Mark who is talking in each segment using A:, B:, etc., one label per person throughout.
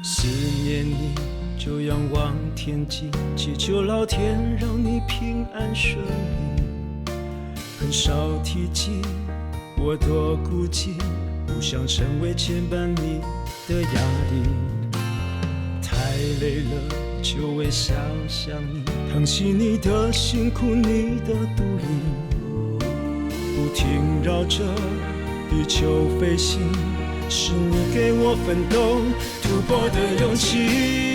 A: 思念你，就仰望天际，祈求老天让你平安顺利。很少提及我多孤寂，不想成为牵绊你的压力。太累了，就微笑想你，疼惜你的辛苦，你的独立，不停绕着地球飞行，是你给我奋斗突破的勇气。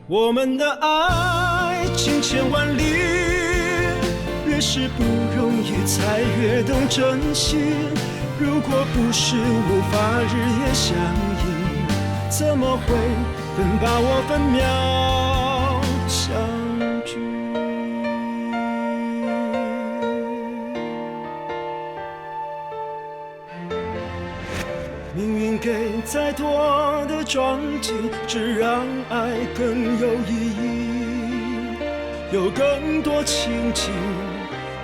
A: 我们的爱千千万里，越是不容易才越懂珍惜。如果不是无法日夜相依，怎么会更把握分秒相聚？命运给再多的撞击，只让爱更有意义，有更多情景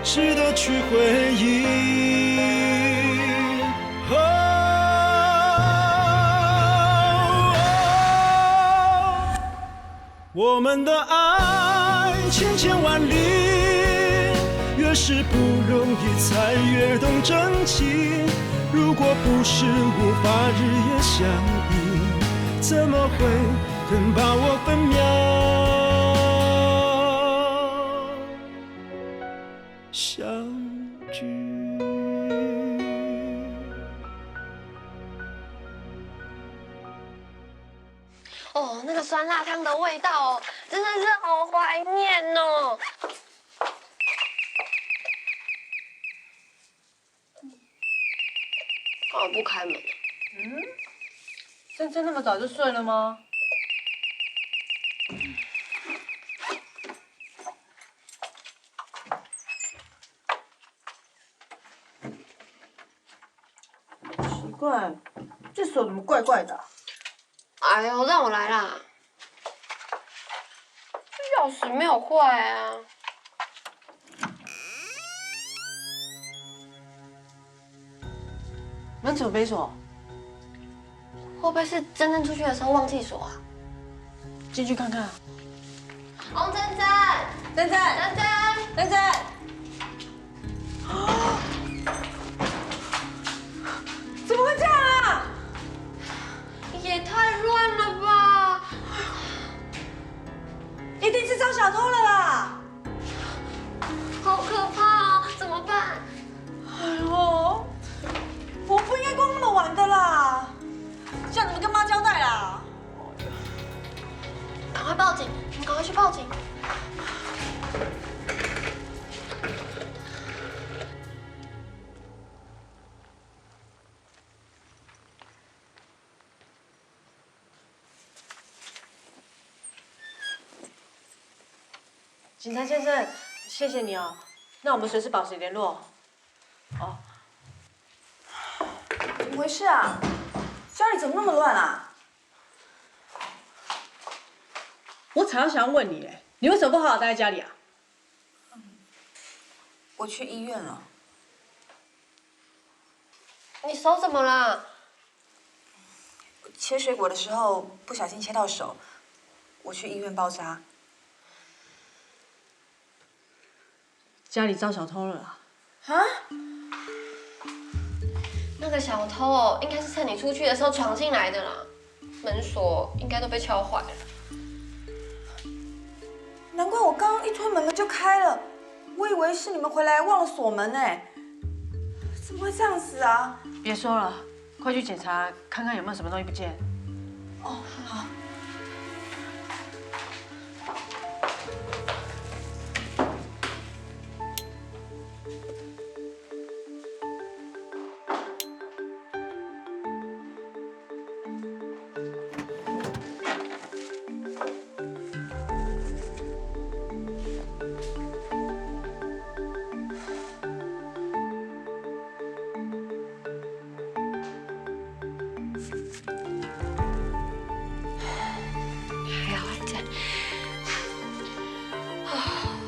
A: 值得去回忆。我们的爱千千万里，越是不容易才越懂珍惜。如果不是无法日夜相依，怎么会更把握分秒相聚？
B: 哦，那个酸辣汤的味道哦，真的是好怀念哦。干嘛不开门？
C: 珍珍那么早就睡了吗？奇怪，这手怎么怪怪的？
B: 哎呦，让我来啦！这钥匙没有坏啊。
C: 门怎么没锁？
B: 会不会是珍珍出去的时候忘记锁啊？
C: 进去看看。
B: 洪珍珍，
C: 珍珍，
B: 珍珍，
C: 珍珍，怎么会这样啊？
B: 也太乱了吧！
C: 一定是招小偷了啦！
B: 好可怕哦，怎么办？
C: 哎呦，我不应该逛那么晚的啦，叫你们跟妈交代啦。
B: 赶快报警！你们赶快去报警！
C: 警察先生，谢谢你哦。那我们随时保持联络。哦。
D: 怎么回事啊？家里怎么那么乱啊？
C: 我才要想要问你，你为什么不好好待在家里啊？
D: 我去医院了。
B: 你手怎么了？
D: 切水果的时候不小心切到手，我去医院包扎。
C: 家里遭小偷了啦！
D: 啊？
B: 那个小偷哦，应该是趁你出去的时候闯进来的啦，门锁应该都被敲坏了。
D: 难怪我刚刚一推门就开了，我以为是你们回来忘了锁门哎，怎么会这样子啊？
C: 别说了，快去检查看看有没有什么东西不见。
D: 哦，好。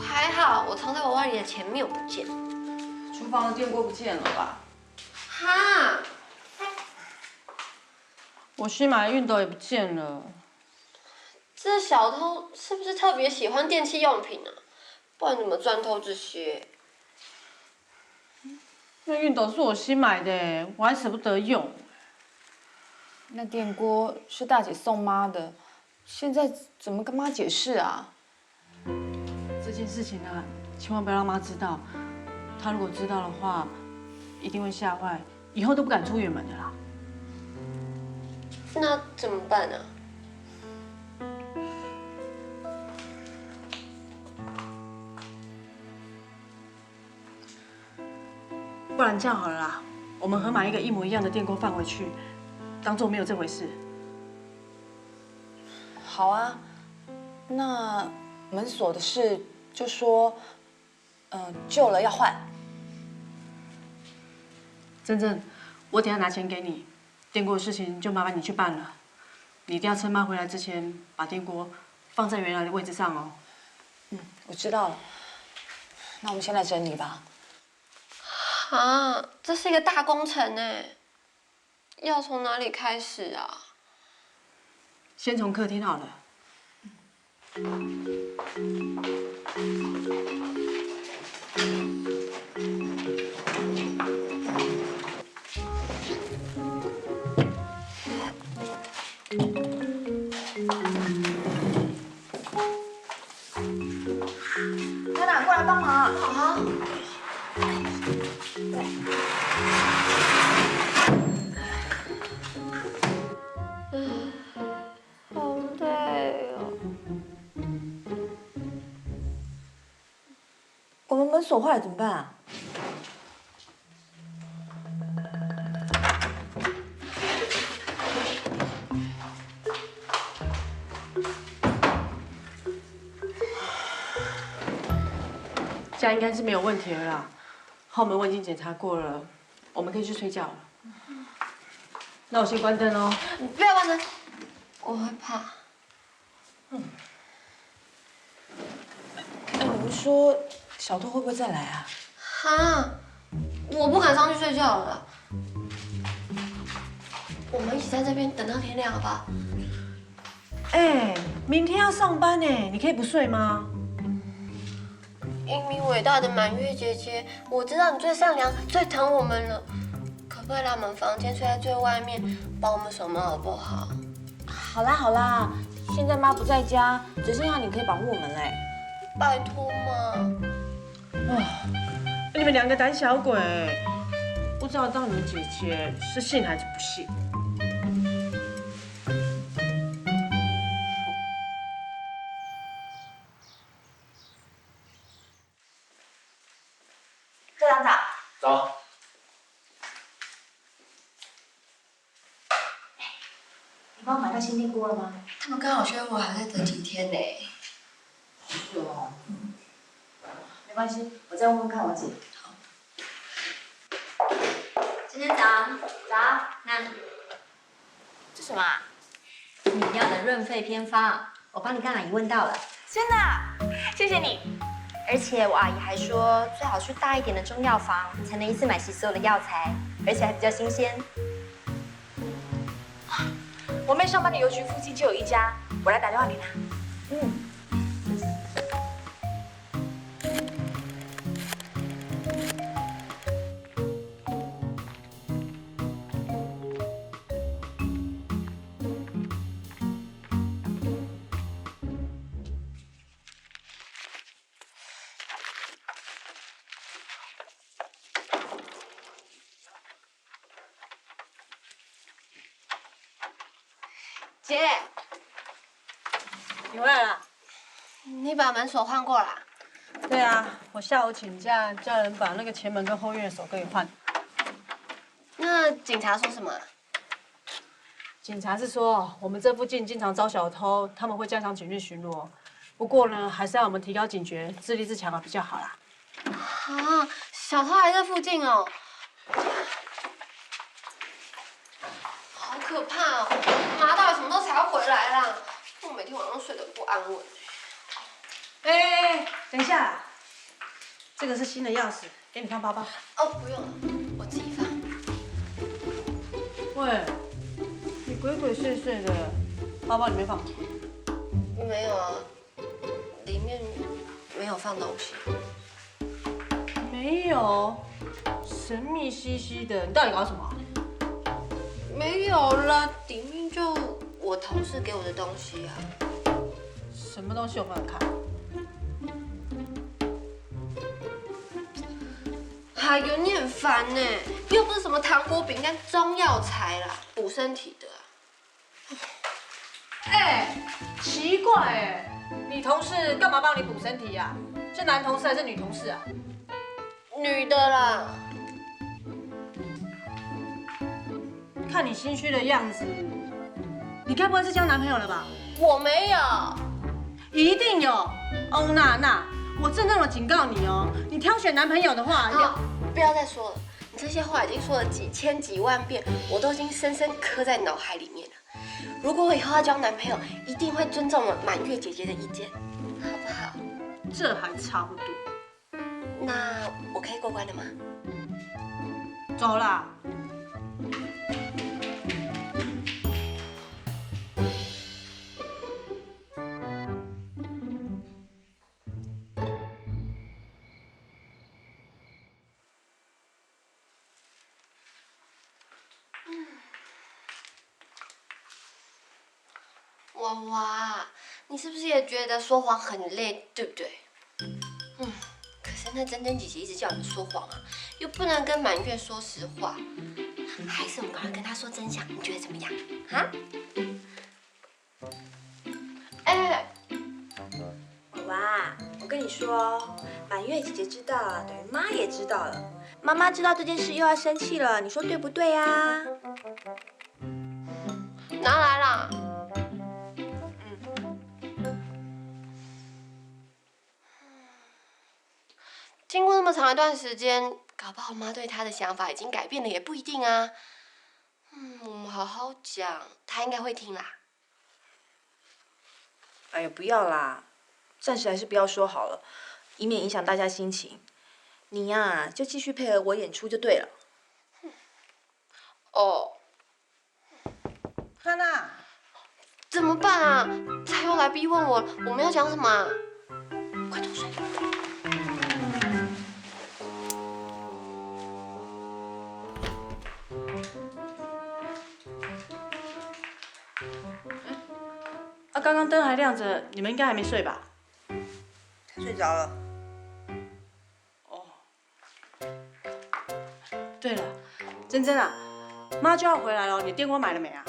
B: 还好，我藏在娃娃里的钱没有不见。
D: 厨房的电锅不见了吧？
B: 啊，哈，
C: 我新买的熨斗也不见了。
B: 这小偷是不是特别喜欢电器用品啊？不然怎么专偷这些？
C: 那熨斗是我新买的，我还舍不得用。
D: 那电锅是大姐送妈的，现在怎么跟妈解释啊？
C: 这件事情啊，千万不要让妈知道。她如果知道的话，一定会吓坏，以后都不敢出远门的啦。
B: 那怎么办呢？
C: 不然这样好了啦，我们合买一个一模一样的电锅放回去，当做没有这回事。
D: 好啊，那门锁的事就说，旧了要换。
C: 珍珍，我等一下拿钱给你，电锅的事情就麻烦你去办了。你一定要趁妈回来之前把电锅放在原来的位置上哦。
D: 我知道了。那我们先来整理吧。
B: 啊，这是一个大工程呢，要从哪里开始啊？
C: 先从客厅好了。
D: 娜娜，过来帮忙。
B: 好。好累哦。
D: 我们门锁坏了怎么办啊？
C: 这样应该是没有问题了啦。后门我已经检查过了，我们可以去睡觉了。那我先关灯哦。
B: 你不要关灯，我会怕。
D: 你们说小偷会不会再来啊？
B: 哈，我不敢上去睡觉了。我们一起在这边等到天亮，好不好？
C: 哎，明天要上班呢，你可以不睡吗？
B: 英明伟大的满月姐姐，我知道你最善良、最疼我们了，可不可以让我们房间睡在最外面，帮我们守门好不好？
D: 好啦好啦，现在妈不在家，只剩下你可以保护我们嘞。
B: 拜托嘛！
C: 你们两个胆小鬼，不知道当你们姐姐是信还是不信？
D: 科长早。
E: 早。
D: 你帮我买到新电锅了吗？
B: 他们刚好宣布还在等几天呢。
D: 是哦。没关系，我再问问看我姐。
B: 好。
F: 今天早，那
D: 这什么啊？
F: 你要的润肺偏方，我帮你跟阿姨问到了，
D: 真的啊？谢谢你。
F: 而且我阿姨还说，最好去大一点的中药房，才能一次买齐所有的药材，而且还比较新鲜。
D: 我妹上班的邮局附近就有一家，我来打电话给她。
B: 姐，
C: 你回来了？
B: 你把门锁换过啦？
C: 对啊，我下午请假，叫人把那个前门跟后院的锁给换。
B: 那警察说什么？
C: 警察是说，我们这附近经常遭小偷，他们会加强警力巡逻。不过呢，还是要我们提高警觉，自立自强比较好啦。
B: 啊，小偷还在附近哦，好可怕哦！妈到底什么时候才要回来啦？我每天晚上睡得不安稳。
C: 哎，等一下，这个是新的钥匙，给你放包包。
B: 哦，不用了，我自己放。
C: 喂，你鬼鬼祟祟的，包包里面放什么？
B: 没有啊，里面没有放东西。
C: 没有，神秘兮兮的，你到底搞什么？
B: 没有啦，里面就我同事给我的东西啊。
C: 什么东西我不能看？
B: 哎呦，你很烦呢，又不是什么糖果、饼干、中药材啦，补身体的啊。
C: 哎，奇怪哎，你同事干嘛帮你补身体呀？是男同事还是女同事啊？
B: 女的啦。
C: 看你心虚的样子，你该不会是交男朋友了吧？
B: 我没有。
C: 一定有。欧娜娜，我郑重的警告你哦，你挑选男朋友的话，
B: 好，不要再说了，你这些话已经说了几千几万遍，我都已经深深刻在脑海里面了。如果我以后要交男朋友，一定会尊重我满月姐姐的意见，好不好？
C: 这还差不多。
B: 那我可以过关了吗？
C: 走啦。
B: 娃娃，你是不是也觉得说谎很累，对不对？可是那珍珍姐姐一直叫你说谎啊，又不能跟满月说实话，还是我们赶快跟她说真相，你觉得怎么样？啊？哎，
D: 娃娃，我跟你说，满月姐姐知道了，等于妈也知道了。妈妈知道这件事又要生气了，你说对不对啊？
B: 拿来啦！经过那么长一段时间，搞不好妈对她的想法已经改变了，也不一定啊。我们好好讲，她应该会听啦。
D: 哎呀，不要啦，暂时还是不要说好了，以免影响大家心情。你呀，就继续配合我演出就对了。
B: 哦，
C: 娜娜，
B: 怎么办啊？他又来逼问我，我们要讲什么啊？快点睡。
C: 啊，刚刚灯还亮着，你们应该还没睡吧？
D: 他睡着了。
C: 哦。对了，珍珍啊，妈就要回来了，你电锅买了没啊？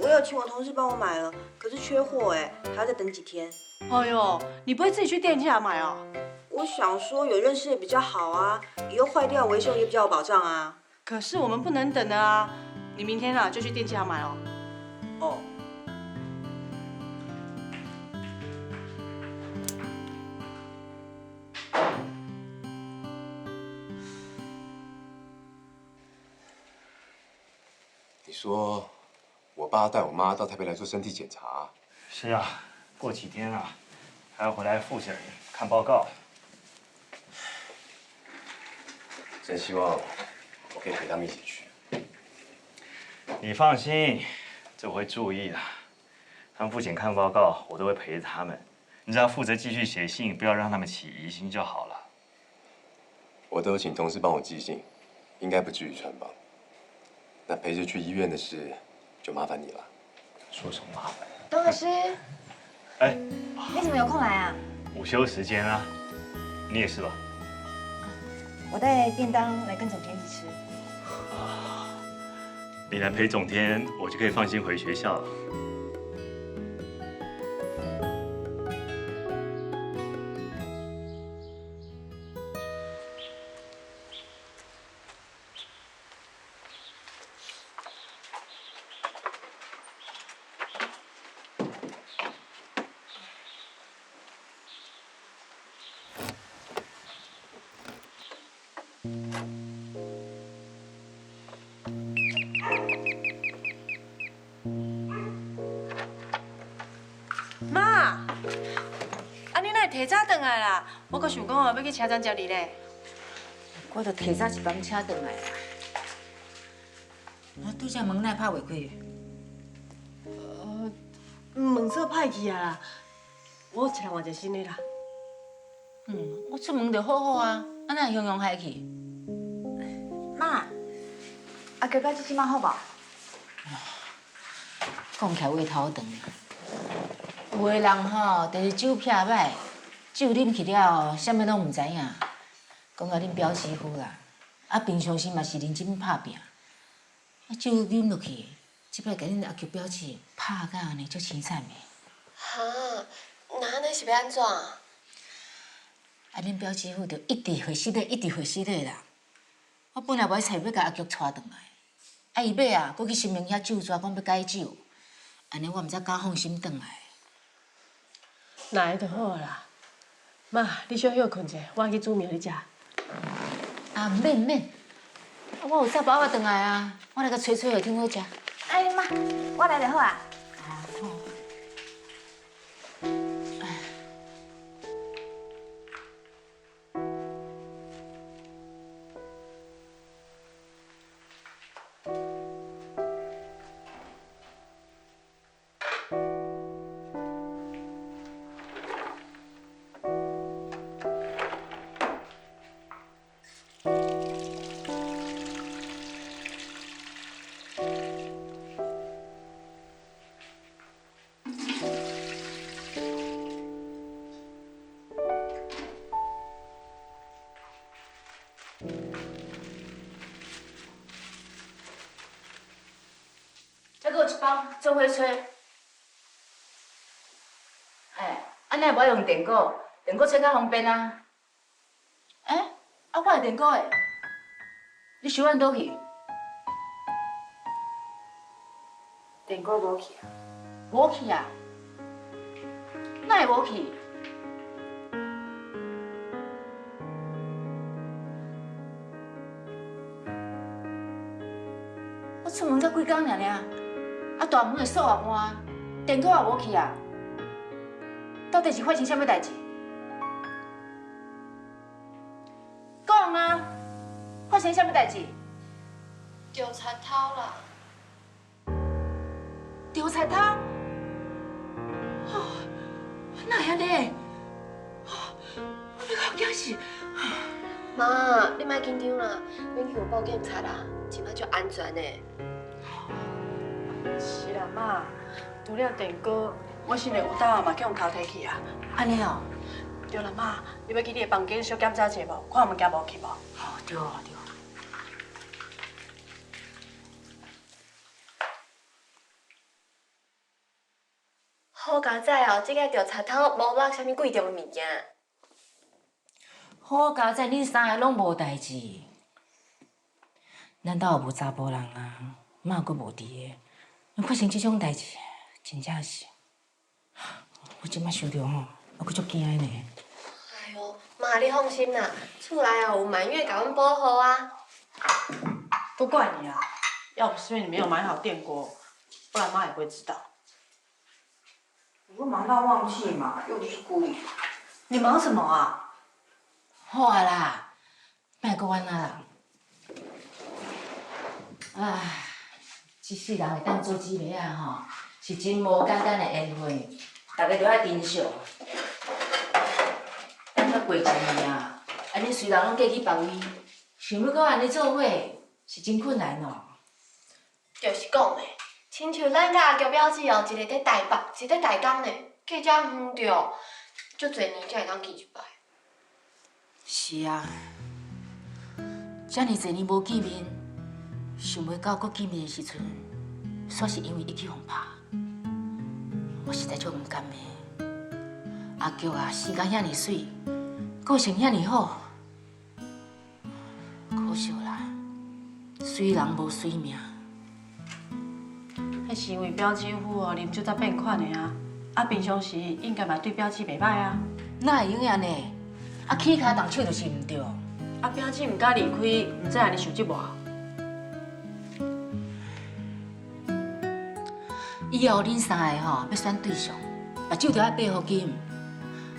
D: 我有请我同事帮我买了，可是缺货哎，还要再等几天。
C: 哎呦，你不会自己去电器行买哦？
D: 我想说有认识的比较好啊，以后坏掉维修也比较有保障啊。
C: 可是我们不能等的啊，你明天啊就去电器行买哦。
D: 哦。
E: 你说我爸带我妈到台北来做身体检查？
G: 是啊，过几天啊，还要回来复诊看报告。
E: 真希望我可以陪他们一起去。
G: 你放心，这我会注意的。他们复检看报告，我都会陪着他们。你只要负责继续写信，不要让他们起疑心就好了。
E: 我都有请同事帮我寄信，应该不至于穿帮。那陪着去医院的事，就麻烦你了。
G: 说什么麻烦？
F: 董老师，
G: 哎，
F: 你怎么有空来啊？
G: 午休时间啊，你也是吧？
F: 我带便当来跟总监一起吃。
G: 你来陪总监，我就可以放心回学校了。
C: 妈，啊你哪会提早回来啦？我阁想讲哦，要去车站接你咧。
H: 我着提早一班车回来啦。啊，拄则门哪拍袂开？
C: 门锁歹去啊啦，我找人换一个新的啦。
H: 我出门着好好啊，啊哪会雄雄害去？妈，阿哥表姐即摆好无？讲起来话头长。有的人吼，就是酒癖歹，酒啉去了，啥物拢毋知影。讲到恁表媳妇啦，啊平常时嘛是认真拍拼，啊酒啉落去，即摆甲恁阿舅表姐拍甲安尼足凄惨的。
B: 哈，那安尼是要安怎？
H: 啊恁表媳妇着一直回失礼，一直回失礼啦。我本来无猜要甲阿舅带转来，啊伊尾啊，佫去新明遐酒庄讲要改酒，安尼我毋知敢放心转来。
C: 那会就好啦。妈，你小休困者，我去煮面你食。
H: 啊，免，我有早包我转来啊，我来甲吹吹下挺好食。
D: 哎妈，我来就好啊。
H: 好。再给我一包，做伙吹。哎，安尼也无用电锅，电锅吹较方便啊。哎，啊，我的电锅诶，你收按倒去？
C: 电锅无去啊？
H: 无去啊？哪会无去？我出门才几工尔，啊大门的锁也换，电锅也无去啊。到底是发生啥物代志？讲啊！发生啥物代志？
B: 丢菜头啦！
H: 丢菜头？哦，哪会安尼？哦，我要好惊死！
B: 妈，你莫紧张啦，免去有报警察啦，即摆足安全的。
C: 是啦，妈，除了电锅，我新的有兜啊嘛叫人偷摕去啊。
H: 安尼哦？
C: 对啦，妈，你要去你的房间小检查者无？看物件无去无？
H: 哦，对啊对啊。
B: 好佳仔哦，即个钓菜头无落啥物贵重的物件。
H: 好佳仔，恁三个拢无代志。难道无查甫人啊？妈佫无伫个，发生即种代志，真正是，我即摆想着吼，我佫足惊的呢。
B: 哎呦，妈你放心啦，厝内哦有满月甲阮保护啊。
C: 都怪你啊！要不是因为你没有买好电锅，不然妈也不会知道。
H: 我忙到忘记嘛，又不是故意。
C: 你忙什么啊？
H: 好啊啦，莫佫怨啊人。唉，一世人会当做姊妹啊吼，是真无简单的缘分，大家都爱珍惜。等到过一年啊，安尼随人拢嫁去别位，想要搁安尼做伙，是真困难哦。
B: 就是讲的，亲像咱甲阿娇表姊哦，一个伫台北，一个伫台东呢，隔遮远着，足侪年才会当见一摆。
H: 是啊，遮尔侪年无见面，想袂到搁见面的时阵，煞是因为一去互拍，我实在足毋甘的。阿菊啊，生甲遐尔水，个性遐尔好，可惜啦，水人无水命。
C: 迄是因为表姐夫哦，啉酒才变款的啊。啊，平常时应该嘛对表姐袂歹啊。
H: 哪会用安呢？啊，起骹动手就是毋对。
C: 啊，表姐毋敢离开，毋知安尼受折无？
H: 以后恁三个吼要选对象，目睭着爱爬好紧，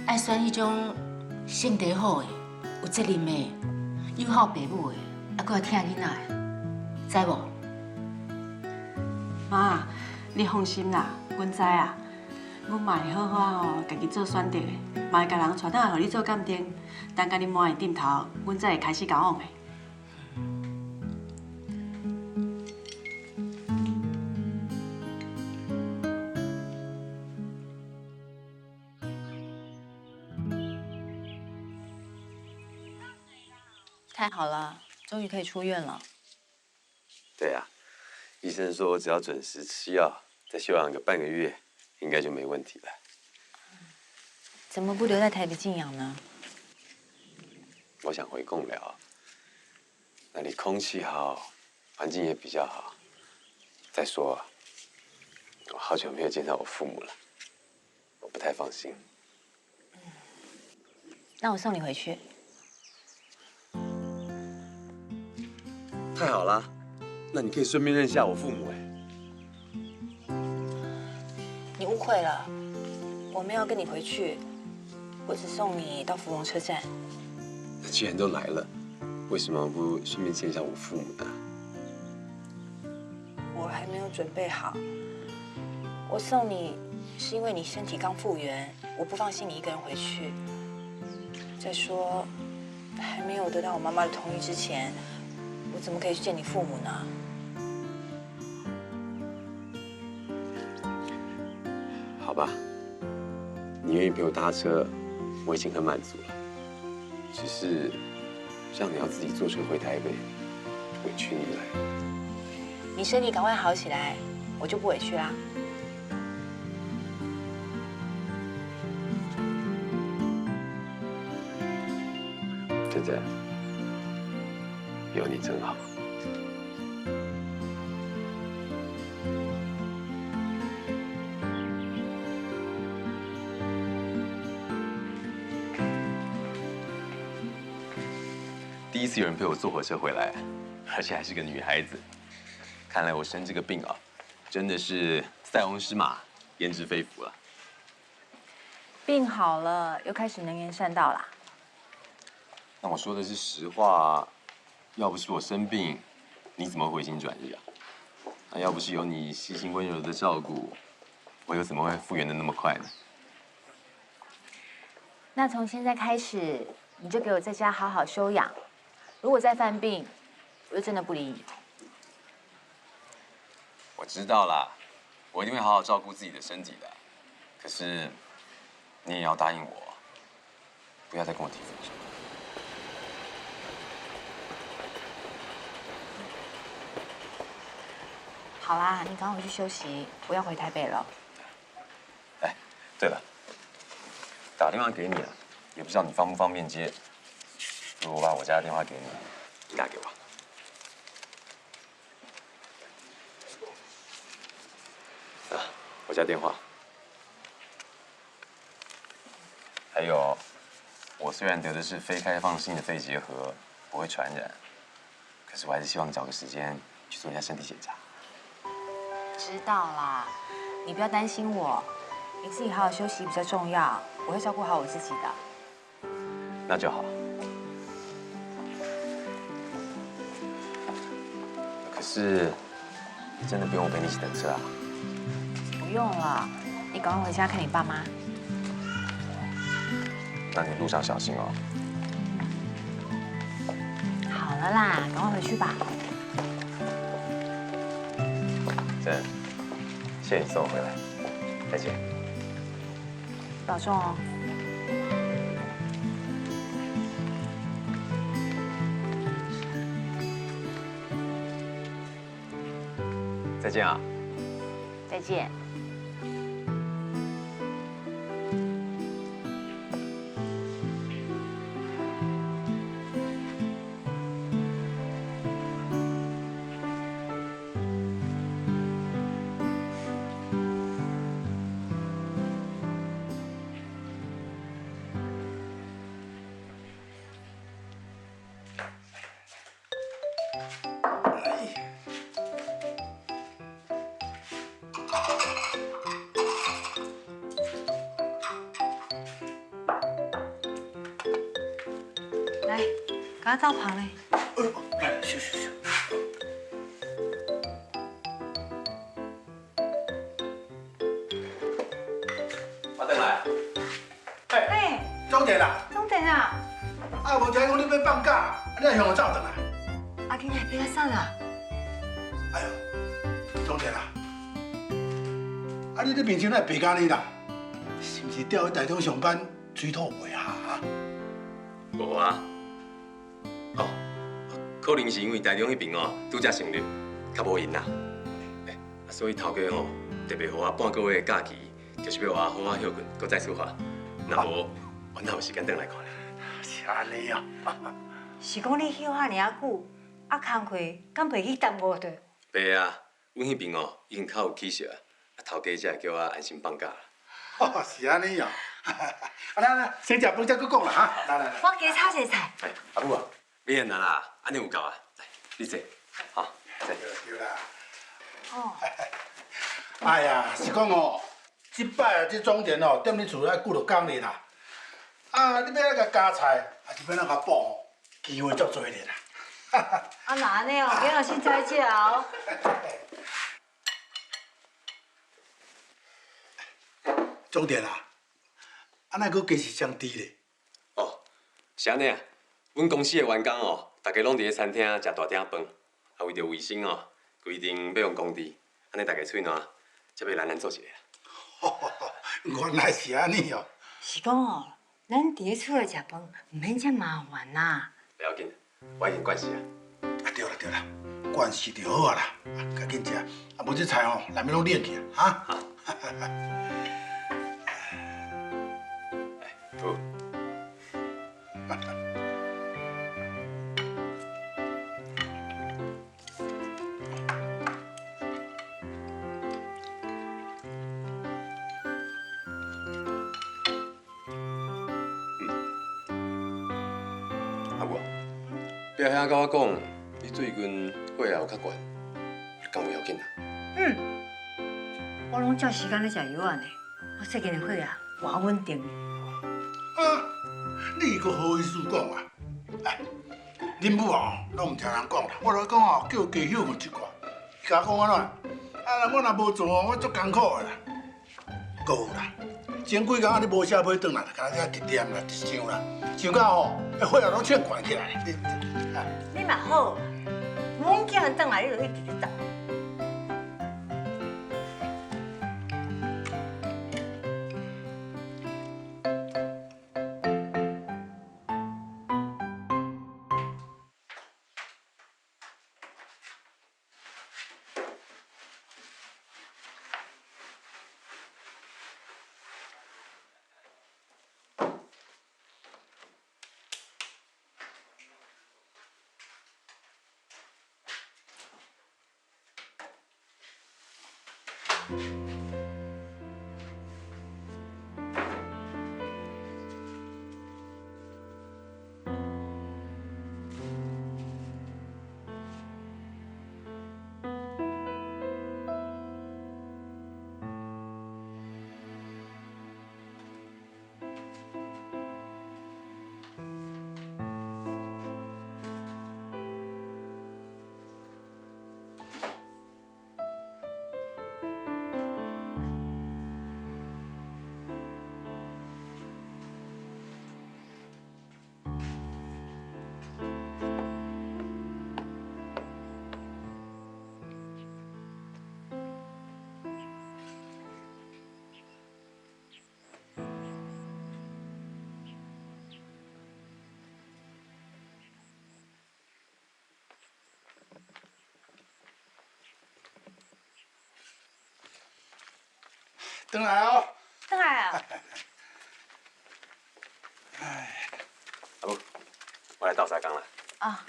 H: 爱选迄种性格好的、有责任的，又好爸母的，还佫要疼囡仔的，知无？
C: 妈，你放心啦，阮知啊，阮嘛会好好吼，家己做选择的，嘛会甲人带倒来，互你做鉴定。等甲你满意点头，阮才会开始交往的。
D: 太好了，终于可以出院了。
E: 对啊，医生说只要准时吃药，再休养个半个月，应该就没问题了。
D: 怎么不留在台北静养呢？
E: 我想回贡寮，那里空气好，环境也比较好。再说啊，我好久没有见到我父母了，我不太放心。
D: 那我送你回去。
E: 太好了，那你可以顺便认下我父母哎。
D: 你误会了，我没有跟你回去，我只送你到芙蓉车站。
E: 那既然都来了，为什么不顺便见一下我父母呢？
D: 我还没有准备好。我送你是因为你身体刚复原，我不放心你一个人回去。再说，还没有得到我妈妈的同意之前，我怎么可以去见你父母呢？
E: 好吧，你愿意陪我搭车，我已经很满足了。只是让你要自己坐车回台北，委屈你了。
D: 你身体赶快好起来，我就不委屈啦。
E: 真的，有你真好。第一次有人陪我坐火车回来，而且还是个女孩子。看来我生这个病啊，真的是塞翁失马，焉知非福了。
D: 病好了，又开始能言善道啦。
E: 那我说的是实话，要不是我生病，你怎么回心转意啊？那要不是有你细心温柔的照顾，我又怎么会复原的那么快呢？
D: 那从现在开始，你就给我在家好好休养。如果再犯病，我就真的不理你。
E: 我知道啦，我一定会好好照顾自己的身体的。可是，你也要答应我，不要再跟我提分手。
D: 好啦，你赶快回去休息，我要回台北了。
E: 哎，对了，打电话给你啊，也不知道你方不方便接。如果我把我家的电话给你，你打给我。啊，我家电话。还有，我虽然得的是非开放性的肺结核，不会传染，可是我还是希望你找个时间去做一下身体检查。
D: 知道啦，你不要担心我，你自己好好休息比较重要，我会照顾好我自己的。
E: 那就好。可是，你真的不用我陪你一起等车啊？
D: 不用了，你赶快回家看你爸妈。
E: 那你路上小心哦。
D: 好了啦，赶快回去吧。
E: 真，谢谢你送我回来，再见。
D: 保重哦。
E: 再见啊。
D: 再见。
H: 来，赶
D: 把它倒旁嘞。
I: 来，休息。
E: 我等来。
D: 哎，
I: 钟点啦，
D: 总店啊，
I: 啊，无听讲你要放假，你还向我走转来？
D: 啊，今日别来散啦。
I: 哎呦，钟点啦，啊，你这面前那白咖喱啦，是不是调去台中上班水土袂下啊？
E: 无啊。哦，可能是因为台中迄边哦，拄则成立，较无闲啦。所以头家哦，特别给我半个月的假期，就是要我好好休困，搁再出发。若无，我哪有时间回来看咧？
I: 是安尼啊。
D: 是讲你休遐尔久，啊，工课敢袂去耽误着？
E: 袂啊，阮迄边哦已经较有起色啊，头家才会叫我安心放假啦。
I: 哦，是安尼啊。啊，来，先食饭再搁讲啦哈。来。
D: 我加炒些菜。
E: 哎，阿母啊，免啦啦，安尼有够啊。来，你坐，好，坐。
I: 对啦。
D: 哦。
I: 哎呀，是讲哦，即摆这总店哦，踮你厝内顾着工哩啦。啊，你要来甲加菜，还是要来甲补哦，机会足多哩啦。
D: 啊，那安尼哦，今仔先再食哦。
I: 总店啊，啊那佫加是相低咧。
E: 哦，是安尼啊。阮公司的员工哦，大家拢伫咧餐厅食大鼎饭，啊为着卫生哦，规定要用公筷，安尼大家喙暖，才要咱做一个啦。
I: 原来是安尼哦。
D: 是讲哦，咱伫咧厝内食饭，唔免遮麻烦呐。
E: 不要紧，我已经惯势啊。
I: 啊对啦，惯势就好啊啦，赶紧食，啊无这菜哦，内面拢冷去啊。
E: 好。不。阿母，不要遐甲我讲，你最近血压有较悬，敢有要紧啊？
D: 我拢照时间咧食药啊呢，我最近的血压偌稳定。
I: 啊，你佫好意思讲啊？哎，恁母哦，拢唔听人讲啦，我来讲哦，叫加休困一寡。伊甲我讲安怎？啊，我若无做哦，我足艰苦的啦。搁有啦，前几工啊，你无写批转来，干那只一点啦，一箱啦，想到吼，血压拢劝悬起来。
D: 你嘛好，阮囝人转来，你就一直咧走。
I: 转来哦。
D: 转来啊！
E: 阿母，我来倒沙缸啦。
D: 啊。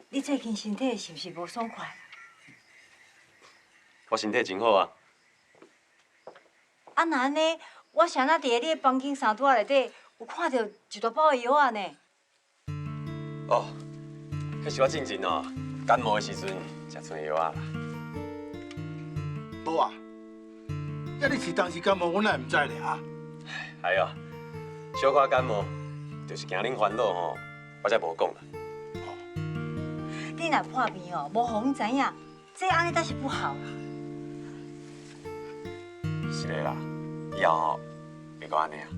D: 你最近身体是不是无爽快？
E: 我身体真好啊。
D: 啊，那安尼，我谁那伫咧你的房间衫袋内底有看到一大包的药啊呢？
E: 哦，迄是我进前哦，感冒的时阵食剩药啊啦。
I: 无啊，呀，你是当时感冒，阮哪会唔知咧啊？
E: 还有，小可感冒，就是惊恁烦恼吼，我才无讲啦。
J: 你若破病哦，无互阮知影，这安尼倒是不好啦。
E: 是的啦，以后吼，别讲安尼啊。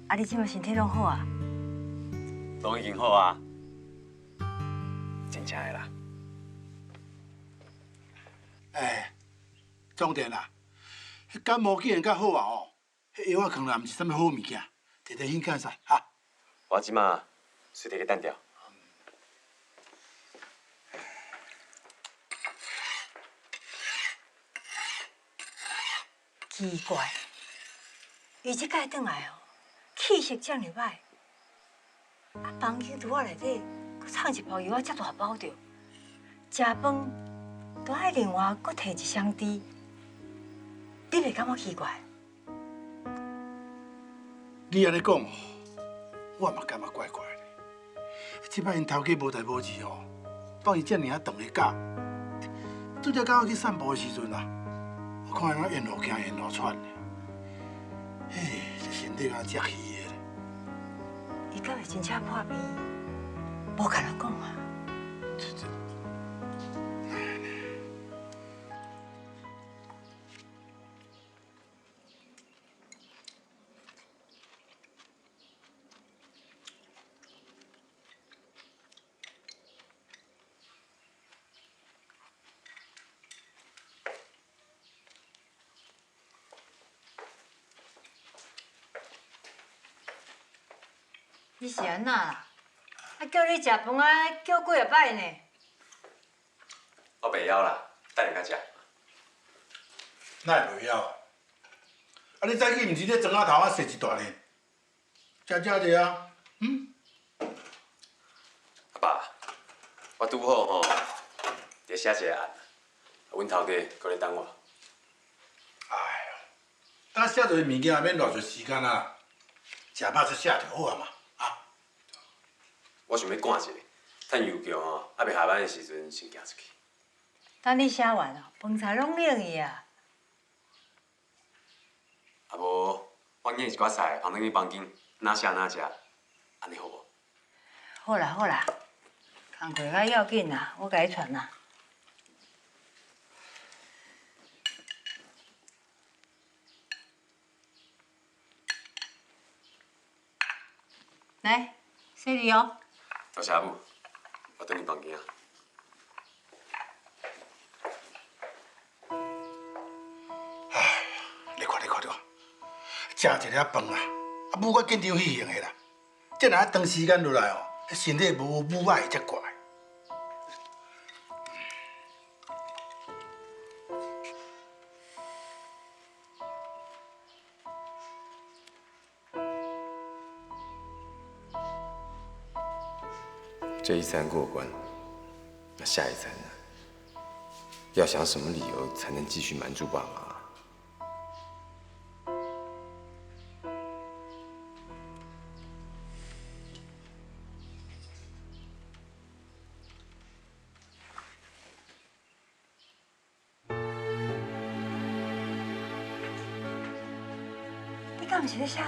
J: 啊，你即马身体拢好啊？
E: 拢已经好啊，真正的啦。
I: 哎，重点啦，迄感冒既然较好啊哦，迄药仔藏啦，毋是啥物好物件，摕摕先干啥哈？
E: 我即马随摕去等掉。
J: 奇怪，伊即摆转来哦，气色遮尔歹，啊，房间橱仔内底搁藏一包药仔，遮大包着，食饭都爱另外搁摕一箱猪，你袂感觉奇怪？
I: 你安尼讲，我嘛感觉怪怪的。即摆因头家无代无志哦，放伊遮尔啊长的假，拄则刚去散步的时阵啊，我看伊沿路行沿路喘的，嘿，这身体敢遮虚的咧。
J: 伊敢会真正破病？无甲人讲啊？你是安那啦？啊，叫你食饭啊，叫几下摆呢？
E: 我袂晓啦，等下甲食。
I: 哪会袂晓啊？啊，你早起毋是咧庄仔头啊，踅一大咧，食者啊，
E: 阿爸，我拄好吼，伫写一个案，阮头家搁咧等我。
I: 哎呦，等写做物件免偌侪时间啊，食饱才写就好啊嘛。
E: 我想要赶一个，趁邮局吼，还袂下班的时阵先行出去。
J: 等你写完哦，饭菜拢冷去啊。
E: 啊无，我硬一寡菜放转去房间，哪写哪食，安尼好无？
J: 好啦好啦，工课较要紧啦，我甲你传啦。来，洗你哦。
E: 多谢阿母，我转去房间啊。
I: 你看，食一粒饭啊，啊母我紧张去行的啦。这若长时间落来哦，身体无母爱才怪。
E: 这一餐过关，那下一餐呢？要想什么理由才能继续瞒住爸妈？
J: 你敢毋是咧写的？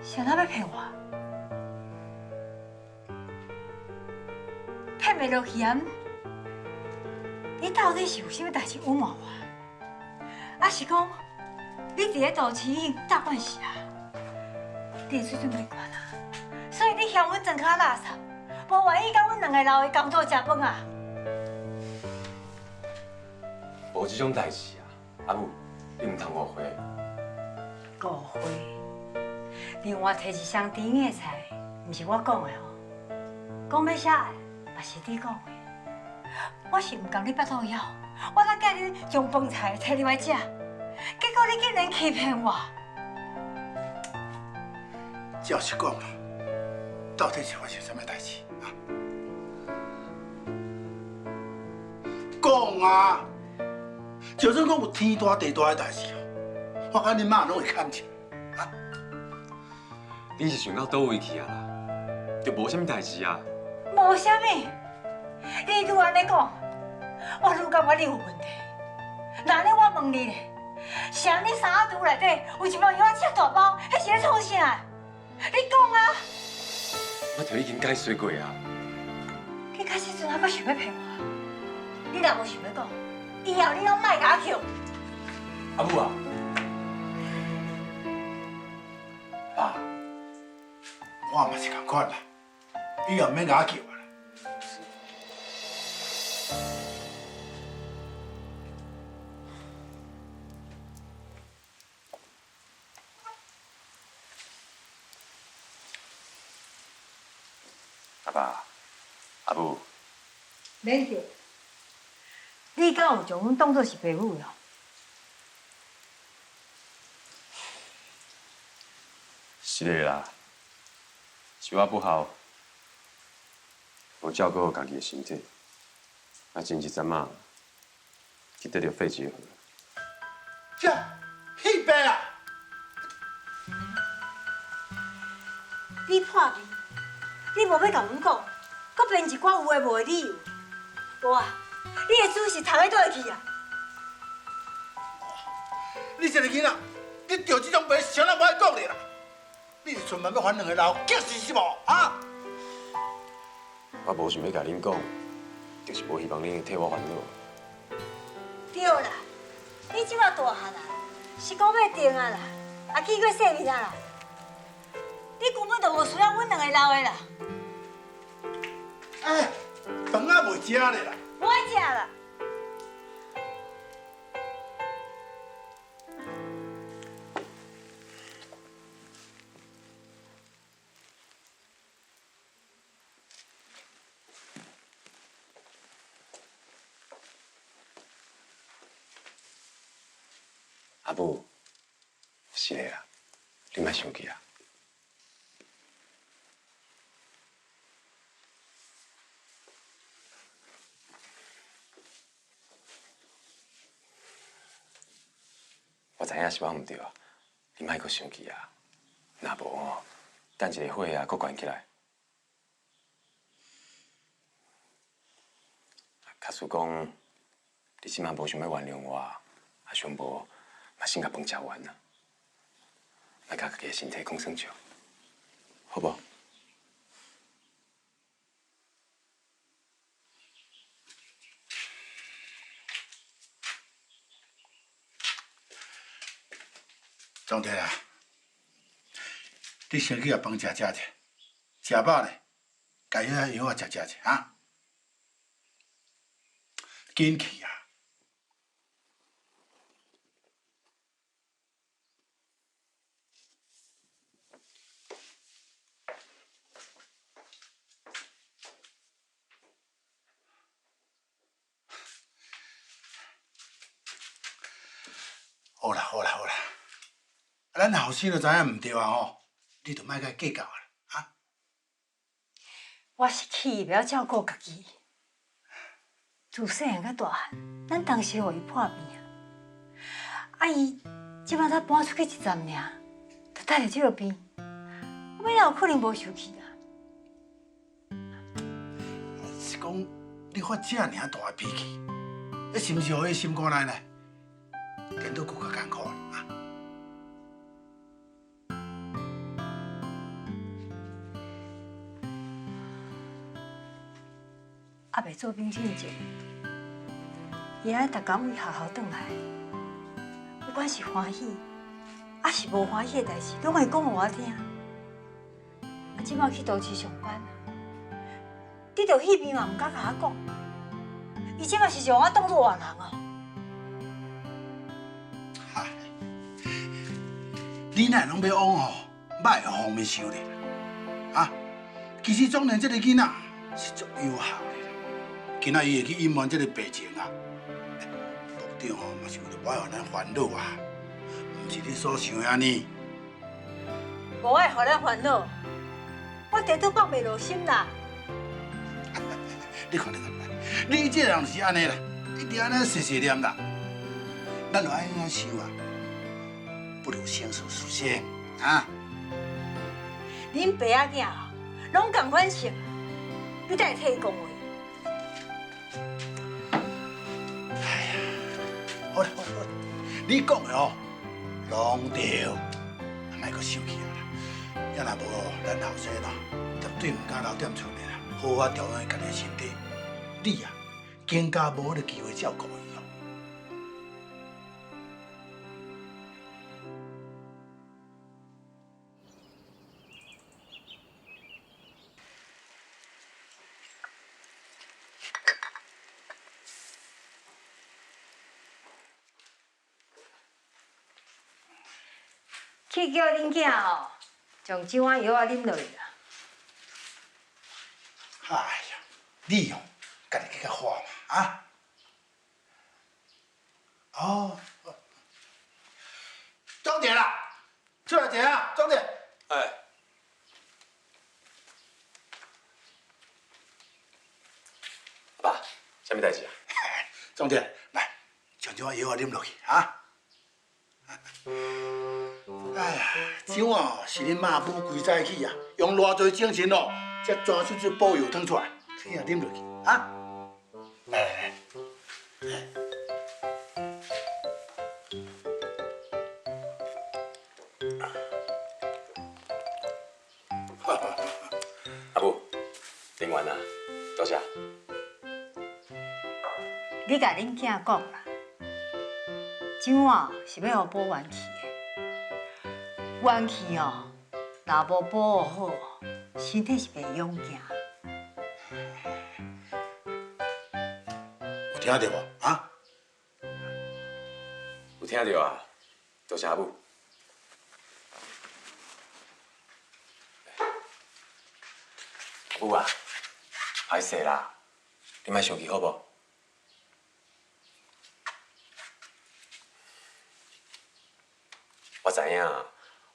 J: 想哪要骗我？骗袂落嫌？你到底是有啥物代志隐瞒我？还是讲你伫咧杜启颖大惯事啊？你的水准袂悬啊，所以你嫌阮装卡垃圾，无愿意甲阮两个老的共做食饭啊？
E: 无这种代志啊，阿母，你唔通误会。
J: 误会。另外摕一箱甜的菜，毋是我讲的哦，讲要写的，嘛是你讲的。我是毋共你巴肚枵，我才叫你用饭菜摕入来食，结果你竟然欺骗我。
I: 照实讲啦，到底是发生什么代志啊？讲啊！就算讲有天大地大的代志哦，我甲恁妈拢会看清。
E: 你是想到倒位去啊啦？就无啥物代志啊？
J: 无啥物，你愈安尼讲，我愈感觉你有问题。那呢，我问你咧，谁你衫仔橱内底有一包药仔遮大包，迄是咧创啥？你讲啊！
E: 我就已经解释过啊。
J: 你到时阵还阁想要骗我？你若无想要讲，以后你拢莫甲我叫。
E: 阿母啊，爸，
I: 我嘛是共款啦，以后免甲我叫啊啦。
E: 阿爸，阿母，
J: 免叫，你敢有将阮当作是爸母了？
E: 是的啦，是我不好，无照顾好家己的身体，啊，前一阵啊，去得着肺结核。
I: 这迄病啊！
J: 你破病，你无要甲阮讲，搁编一寡有诶无诶理由。无啊，你的主是读咧倒去啊？
I: 你一个囡仔，你着这种病，谁人无爱讲你啦？你是存万要还两个老，激死是无啊？
E: 我无想要甲恁讲，就是无希望恁会替我烦恼。
J: 对啦，你即马大汉啊，是讲要定啊啦，啊去过细面啊啦，你根本就无需要阮两个老的啦。
I: 哎，饭仔未食咧啦。
J: 我爱食啦。
E: 阿母，是的啦，你莫生气啊。我知影是我唔对，你莫阁生气啊。若无哦，等一个火啊，阁关起来。假使讲你即马无想要原谅我，啊上无嘛先甲饭食完啊，莫甲家己的身体讲算笑，好无？
I: 总体啊，你先去把饭食者，食饱咧，该遐药啊食者啊，紧去啊！好啦好啦好啦，咱后生就知影唔对啊吼，你就莫甲计较啊啊！
J: 我是气不要照顾家己。自细汉到大汉，咱当时互伊破病啊，啊伊即摆才搬出去一站尔，就带着这个病，我哪有可能无生气啊？
I: 是讲你发这尔大的脾气，那是毋是互伊心肝内呢？颠倒更加艰苦啊！
J: 也袂做兵进前，伊安逐工为学校转来，不管是欢喜，还是无欢喜的代志，拢会讲互我听。啊，即摆去都市上班，你着迄边嘛唔敢甲我讲，伊即摆是将我当作外人哦。
I: 嗨，你哪拢要往吼歹的方面想咧？啊，其实总然这个囡仔是足有效的。今仔伊会去隐瞒这个病情啊，目的吼嘛是为了我互咱烦恼啊，毋是你所想的安尼。
J: 无爱互咱烦恼，我地都放袂落心啦。
I: 你看，你这人就是安尼啦，一定安尼细细念啦。咱就爱安尼想啊，不如先事事先啊。
J: 恁爸仔囝哦，拢共款想，你才会替伊讲话。
I: 好了，你讲的哦，拢对，莫阁生气啊啦。要若无，咱后生啦，绝对唔敢留踮厝内啦，好好调养家己的身体。你啊，更加无迄个机会照顾伊哦。
J: 去叫恁囝哦，将这碗药啊啉落去啦。
I: 哎呀，你哦，家己去较好嘛，啊？哦，庄姐啦，出来姐啊，庄姐。
E: 哎，爸，什么代志啊？
I: 庄姐，来，将这碗药啊啉落去，啊？哎呀，这碗哦是恁妈母规早起啊，用偌济精神哦，才抓出这补药汤出来，你也啉落去，啊？来，
E: 阿母，啉完啦，多谢。
J: 你甲恁囝讲啦，这碗是要互补元气的，元气哦，若无保护好，身体是袂勇行。
I: 有听到无？啊？
E: 有听到啊？多谢阿母。阿母啊，歹势啦，你莫生气好无？我知影，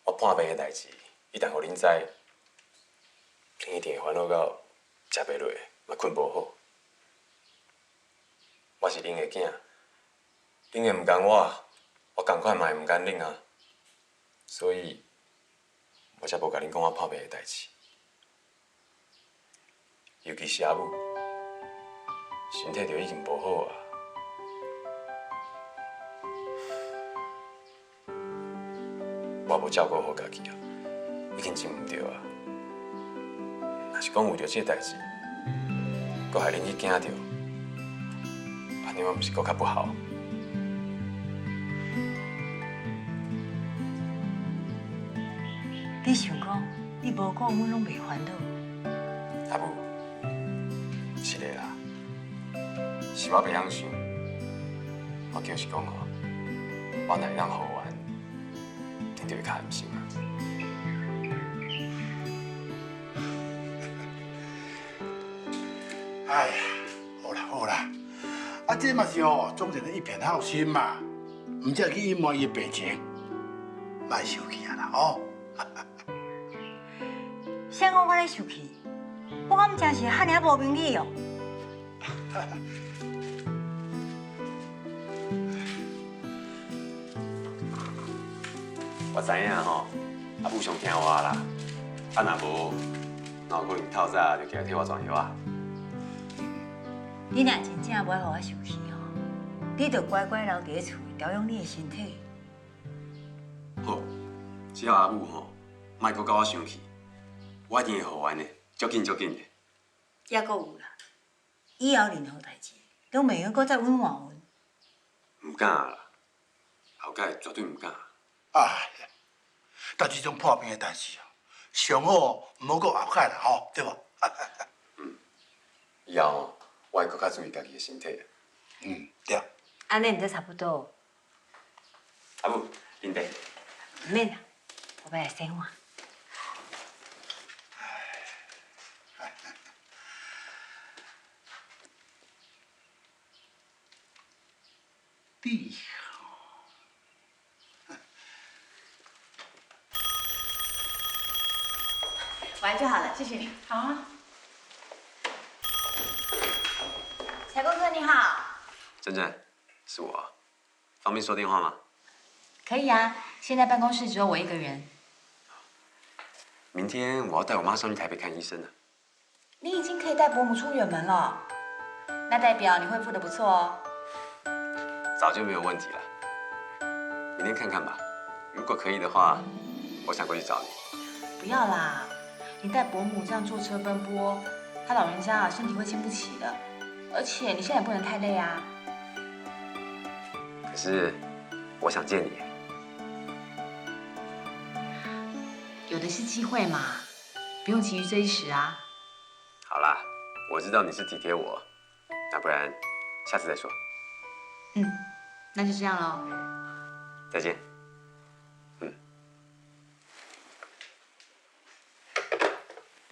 E: 我叛变的代志，一旦互恁知，恁一定会烦恼到食袂落，嘛困无好。我是恁的囝，恁会毋甘我同款嘛会毋甘恁啊。所以，我才无甲恁讲我叛变的代志。尤其是阿母，身体就已经无好啊。我无照顾好家己啊，已经真毋对啊。若是讲为着这个代志，搁害恁去惊着，安尼我毋是搁较不好？
J: 你想讲，你无讲，阮拢袂烦恼。
E: 阿母，是的啦，是我袂晓想，我就是讲吼，我若会当好玩，恁就会较安心啊。
I: 哎呀，好啦好啦，啊，这嘛是哦，总人的一片好心嘛，唔则去隐瞒伊的病情，莫生气啊啦，哦。
J: 谁讲我咧生气？我敢真是汉尔无明理哦。
E: 我知影吼，阿母上听我啦，啊若无，哪有可能透早就起来替我装药啊？
J: 你若真正无爱互我生气哦，你着乖乖留伫咧厝调养你的身体。
E: 好，只要阿母吼，莫搁甲我生气，我一定会好玩的，足紧足紧的。
J: 抑阁有啦，以后任何代志拢袂晓搁再阮换阮。
E: 唔敢啦，后届绝对唔敢。
I: 哎呀，但这种破病的代志哦，上好唔好搁后盖啦，吼，对无？
E: 以后哦，我会搁较注意家己的身体。
I: 对。
J: 安尼毋则差不多。
E: 阿母，啉茶。
J: 唔免啦，我要来洗碗。
I: 你
C: 完就好了，谢谢你。好啊。
F: 柴公哥你好。
E: 珍珍，是我啊，方便说电话吗？
F: 可以啊，现在办公室只有我一个人。
E: 明天我要带我妈上去台北看医生呢。
C: 你已经可以带伯母出远门了，那代表你恢复得不错哦。
E: 早就没有问题了。明天看看吧，如果可以的话，我想过去找你。
C: 不要啦，你带伯母这样坐车奔波，她老人家身体会经不起的。而且你现在也不能太累啊。
E: 可是，我想见你。
C: 有的是机会嘛，不用急于这一时啊。
E: 好啦，我知道你是体贴我，那不然下次再说。
C: 嗯，那就这样喽。
E: 再见。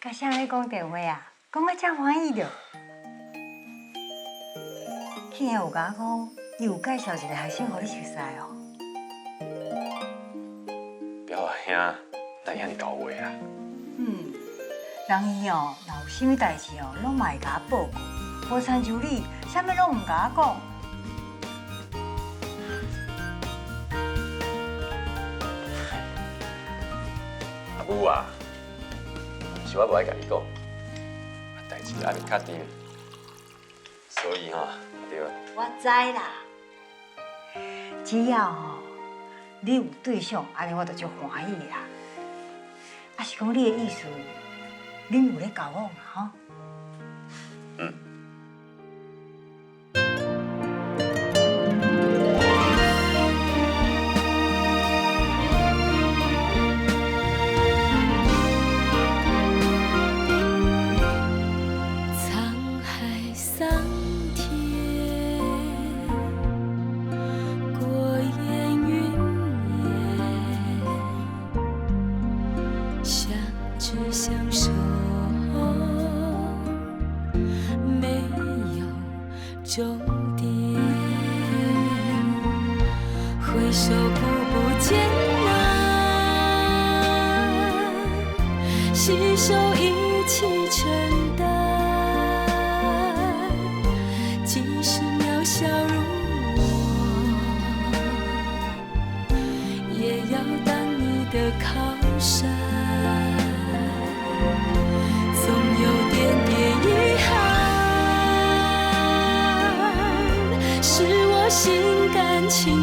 J: 甲谁咧讲电话啊？讲啊真欢喜着。去年有甲我讲，伊有介绍一个学生互你熟识哦。
E: 表兄，哪遐尼搞话啊？
J: 人伊哦，若有啥物代志哦，拢嘛会甲我报告。无亲像你，啥物拢唔甲我讲。
E: 阿母啊，是我无爱甲你讲，代志安尼确定，所以吼，对。
J: 我知啦，只要吼你有对象，安尼我就足欢喜啦。啊是讲你的意思，恁有咧交往啊？吼？
K: 终点，回首步步艰难，携手一起承担。即使渺小如我，也要当你的靠山。总有点点遗憾。是我心甘情